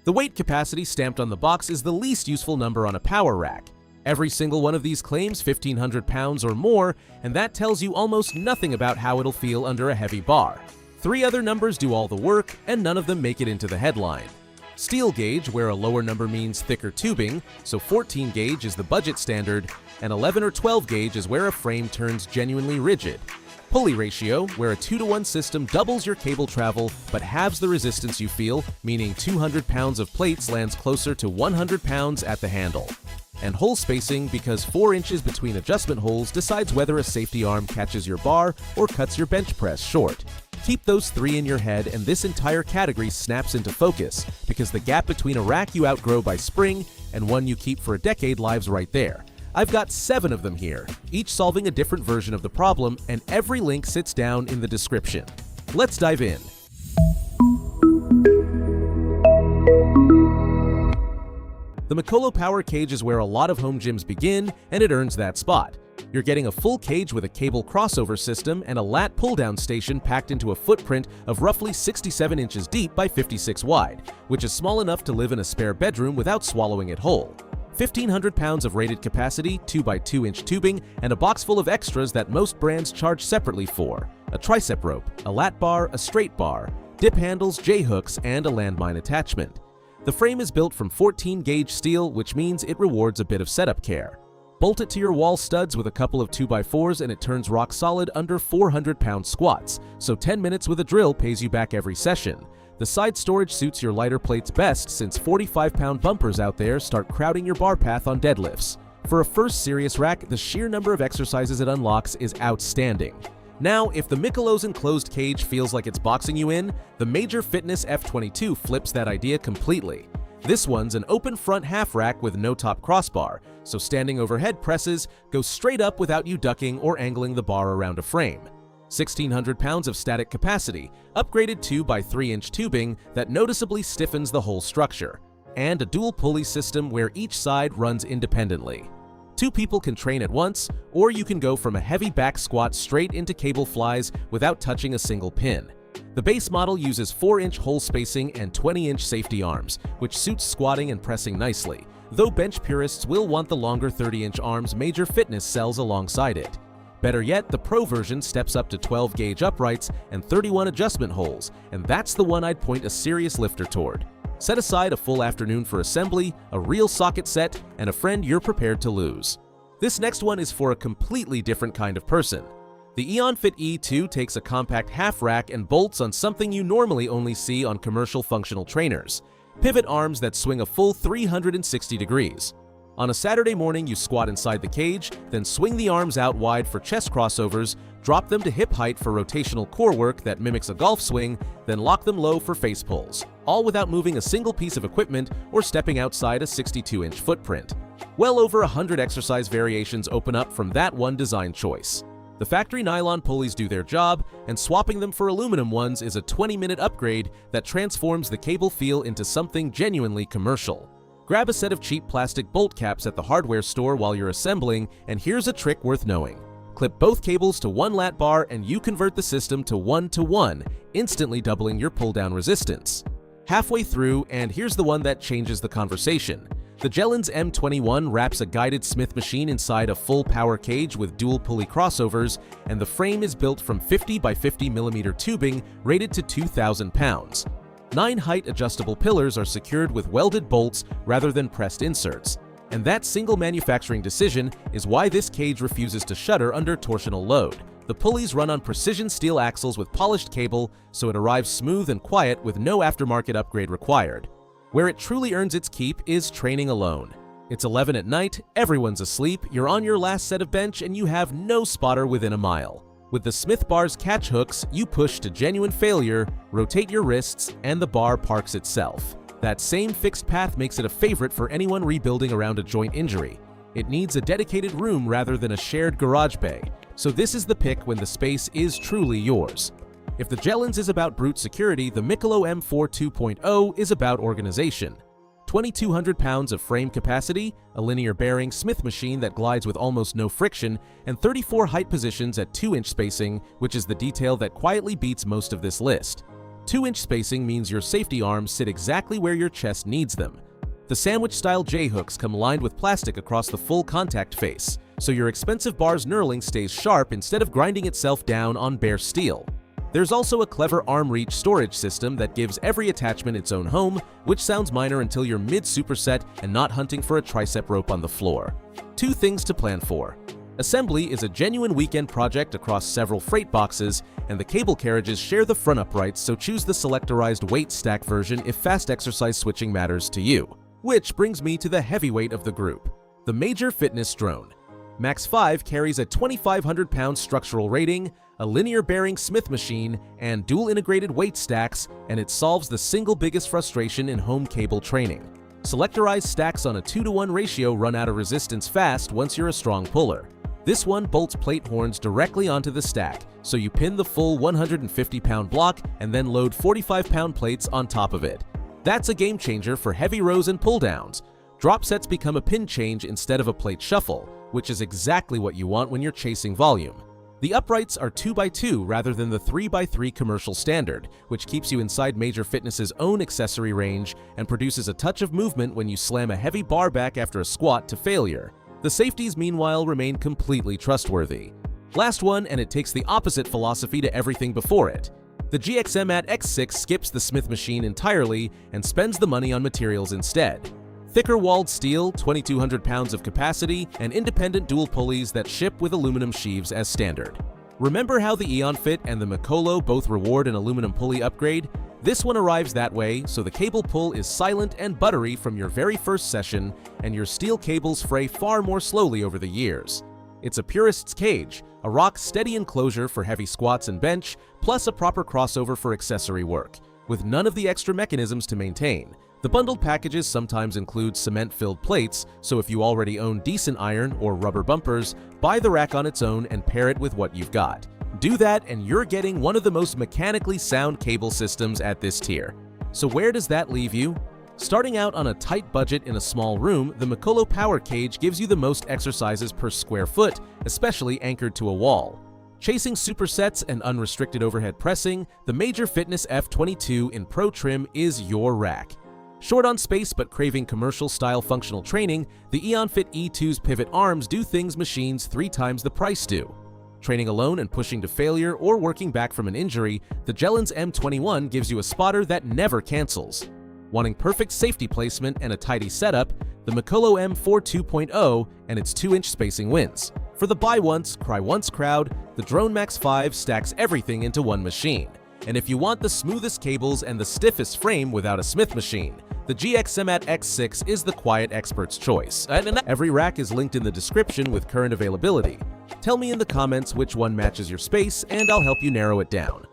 The weight capacity stamped on the box is the least useful number on a power rack. Every single one of these claims 1,500 pounds or more, and that tells you almost nothing about how it'll feel under a heavy bar. 3 other numbers do all the work, and none of them make it into the headline. Steel gauge, where a lower number means thicker tubing, so 14 gauge is the budget standard, and 11 or 12 gauge is where a frame turns genuinely rigid. Pulley ratio, where a 2-to-1 system doubles your cable travel but halves the resistance you feel, meaning 200 pounds of plates lands closer to 100 pounds at the handle. And hole spacing, because 4 inches between adjustment holes decides whether a safety arm catches your bar or cuts your bench press short. Keep those 3 in your head and this entire category snaps into focus, because the gap between a rack you outgrow by spring and one you keep for a decade lies right there. I've got 7 of them here, each solving a different version of the problem, and every link sits down in the description. Let's dive in. The Mikolo Power Cage is where a lot of home gyms begin, and it earns that spot. You're getting a full cage with a cable crossover system and a lat pull-down station packed into a footprint of roughly 67 inches deep by 56 wide, which is small enough to live in a spare bedroom without swallowing it whole. 1,500 pounds of rated capacity, 2x2-inch tubing, and a box full of extras that most brands charge separately for: a tricep rope, a lat bar, a straight bar, dip handles, J-hooks, and a landmine attachment. The frame is built from 14-gauge steel, which means it rewards a bit of setup care. Bolt it to your wall studs with a couple of 2x4s and it turns rock solid under 400-pound squats, so 10 minutes with a drill pays you back every session. The side storage suits your lighter plates best, since 45-pound bumpers out there start crowding your bar path on deadlifts. For a first serious rack, the sheer number of exercises it unlocks is outstanding. Now, if the Mikolo's enclosed cage feels like it's boxing you in, the major Fitness F22 flips that idea completely. This one's an open front half rack with no top crossbar, so standing overhead presses go straight up without you ducking or angling the bar around a frame. 1,600 pounds of static capacity, upgraded 2x3-inch tubing that noticeably stiffens the whole structure, and a dual pulley system where each side runs independently. 2 people can train at once, or you can go from a heavy back squat straight into cable flies without touching a single pin. The base model uses 4-inch hole spacing and 20-inch safety arms, which suits squatting and pressing nicely, though bench purists will want the longer 30-inch arms Major Fitness sells alongside it. Better yet, the Pro version steps up to 12-gauge uprights and 31 adjustment holes, and that's the one I'd point a serious lifter toward. Set aside a full afternoon for assembly, a real socket set, and a friend you're prepared to lose. This next one is for a completely different kind of person. The EonFit E2 takes a compact half rack and bolts on something you normally only see on commercial functional trainers: pivot arms that swing a full 360 degrees. On a Saturday morning, you squat inside the cage, then swing the arms out wide for chest crossovers, drop them to hip height for rotational core work that mimics a golf swing, then lock them low for face pulls, all without moving a single piece of equipment or stepping outside a 62-inch footprint. Well over 100 exercise variations open up from that one design choice. The factory nylon pulleys do their job, and swapping them for aluminum ones is a 20-minute upgrade that transforms the cable feel into something genuinely commercial. Grab a set of cheap plastic bolt caps at the hardware store while you're assembling, and here's a trick worth knowing. Clip both cables to one lat bar and you convert the system to 1-to-1, instantly doubling your pull-down resistance. Halfway through, and here's the one that changes the conversation. The Jellins M21 wraps a guided Smith machine inside a full power cage with dual pulley crossovers, and the frame is built from 50x50mm tubing rated to 2,000 pounds. 9 height adjustable pillars are secured with welded bolts rather than pressed inserts, and that single manufacturing decision is why this cage refuses to shudder under torsional load. The pulleys run on precision steel axles with polished cable, so it arrives smooth and quiet with no aftermarket upgrade required. Where it truly earns its keep is training alone. It's 11 at night, everyone's asleep, you're on your last set of bench, and you have no spotter within a mile. With the Smith bar's catch hooks, you push to genuine failure, rotate your wrists, and the bar parks itself. That same fixed path makes it a favorite for anyone rebuilding around a joint injury. It needs a dedicated room rather than a shared garage bay, so this is the pick when the space is truly yours. If the Jellins is about brute security, the Mikolo M4 2.0 is about organization. 2,200 pounds of frame capacity, a linear bearing Smith machine that glides with almost no friction, and 34 height positions at 2-inch spacing, which is the detail that quietly beats most of this list. 2-inch spacing means your safety arms sit exactly where your chest needs them. The sandwich-style J-hooks come lined with plastic across the full contact face, so your expensive bar's knurling stays sharp instead of grinding itself down on bare steel. There's also a clever arm reach storage system that gives every attachment its own home, which sounds minor until you're mid-superset and not hunting for a tricep rope on the floor. 2 things to plan for. Assembly is a genuine weekend project across several freight boxes, and the cable carriages share the front uprights, so choose the selectorized weight stack version if fast exercise switching matters to you. Which brings me to the heavyweight of the group, the Major Fitness Drone. Max 5 carries a 2,500-pound structural rating, a linear-bearing Smith machine, and dual integrated weight stacks, and it solves the single biggest frustration in home cable training. Selectorized stacks on a 2-to-1 ratio run out of resistance fast once you're a strong puller. This one bolts plate horns directly onto the stack, so you pin the full 150-pound block and then load 45-pound plates on top of it. That's a game changer for heavy rows and pull-downs. Drop sets become a pin change instead of a plate shuffle, which is exactly what you want when you're chasing volume. The uprights are 2x2 rather than the 3x3 commercial standard, which keeps you inside Major Fitness's own accessory range and produces a touch of movement when you slam a heavy bar back after a squat to failure. The safeties, meanwhile, remain completely trustworthy. Last one, and it takes the opposite philosophy to everything before it. The GXMMAT X6 skips the Smith machine entirely and spends the money on materials instead. Thicker walled steel, 2,200 pounds of capacity, and independent dual pulleys that ship with aluminum sheaves as standard. Remember how the EonFit and the Mikolo both reward an aluminum pulley upgrade? This one arrives that way, so the cable pull is silent and buttery from your very first session, and your steel cables fray far more slowly over the years. It's a purist's cage, a rock-steady enclosure for heavy squats and bench, plus a proper crossover for accessory work, with none of the extra mechanisms to maintain. The bundled packages sometimes include cement-filled plates, so if you already own decent iron or rubber bumpers, buy the rack on its own and pair it with what you've got. Do that and you're getting one of the most mechanically sound cable systems at this tier. So where does that leave you? Starting out on a tight budget in a small room, the Mako Power Cage gives you the most exercises per square foot, especially anchored to a wall. Chasing supersets and unrestricted overhead pressing, the Major Fitness F22 in Pro Trim is your rack. Short on space but craving commercial-style functional training, the EonFit E2's pivot arms do things machines 3 times the price do. Training alone and pushing to failure or working back from an injury, the Jellins M21 gives you a spotter that never cancels. Wanting perfect safety placement and a tidy setup, the Mikolo M4 2.0 and its 2-inch spacing wins. For the buy once, cry once crowd, the Drone Max 5 stacks everything into one machine. And if you want the smoothest cables and the stiffest frame without a Smith machine, the GXMMAT X6 is the quiet expert's choice. Every rack is linked in the description with current availability. Tell me in the comments which one matches your space, and I'll help you narrow it down.